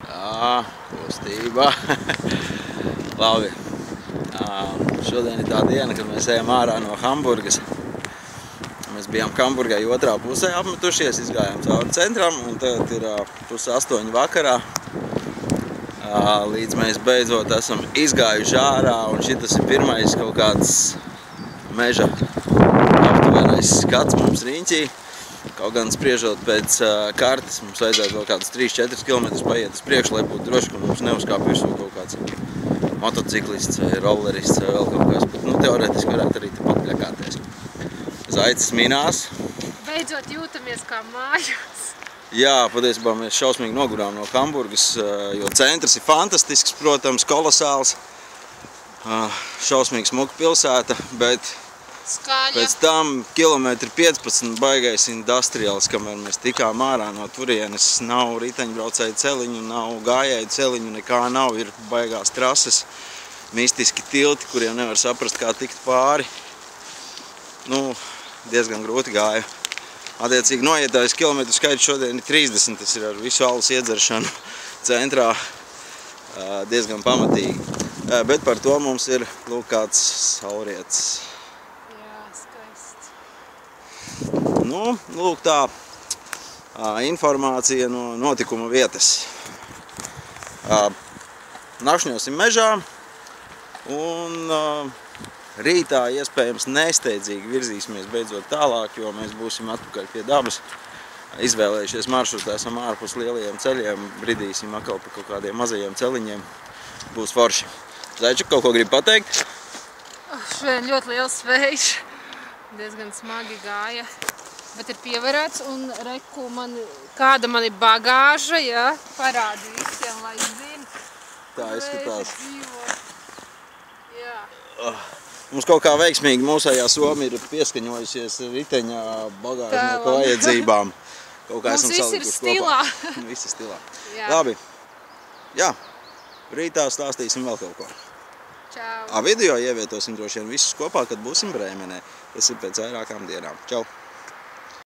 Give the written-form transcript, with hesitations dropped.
Jā, kustībā. Labi. Šodien ir tā diena, kad mēs ejam ārā no Hamburgas. Mēs bijām Hamburgai otrā pusē apmetušies, izgājām cauri centram, un tagad ir 7:30 vakarā. Līdz mēs beidzot esam izgājuši ārā, un šitas ir pirmais kaut kāds meža aptuvenais skats mums riņķī. Kaut gan spriežot pēc kartes, mums vajadzētu vēl kādus 3-4 km paiet uz priekšu, lai būtu droši, ka mums neuzkāp virsū kaut kāds motociklists vai rollerists vai vēl kaut kas, bet teorētiski varētu arī tepat pļakāties. Zaicis minās. Beidzot jūtamies kā mājās. Jā, patiesībā mēs šausmīgi nogurām no Hamburgas, jo centrs ir fantastisks, protams, kolosāls, šausmīgi smuka pilsēta, bet Skaļa. pēc tam kilometri 15 baigais industriāls, kamēr mēs tikām ārā no turienes, nav riteņbraucēju celiņu, nav gājēju celiņu, nekā nav, ir baigās trases, mistiski tilti, kuriem nevar saprast, kā tikt pāri. Nu, diezgan grūti gāja. Attiecīgi noietājis kilometru skaits šodien ir 30, tas ir ar visu alus iedzeršanu centrā diezgan pamatīgi. Bet par to mums ir, lūk, kāds saulrietis. Jā, skaists. Nu, lūk tā informācija no notikuma vietas. Nakšņosim mežā un rītā iespējams nesteidzīgi virzīsimies beidzot tālāk, jo mēs būsim atpakaļ pie dabas. Izvēlējušies maršrutu, esam ārpus lielajiem ceļiem, bridīsim atkal pa kaut kādiem mazajiem celiņiem. Būs forši. Zaičak, kaut ko grib pateikt? Šodien ļoti liels vējš. Diezgan smagi gāja. Bet ir pievarēts un reku kāda man ir bagāža, ja, parādi visiem, lai zina. Tā izskatās. Jā. Mums kaut kā veiksmīgi mūsējā Soma ir pieskaņojusies riteņa bagāžnieku vajadzībām. Kaut kā esam salikuši kopā. Viss ir stilā. Jā. Labi. Jā. Rītā stāstīsim vēl kaut ko. Čau. Video ievietosim droši vien visus kopā, kad būsim Brēmenē. Tas ir pēc vairākām dienām. Čau!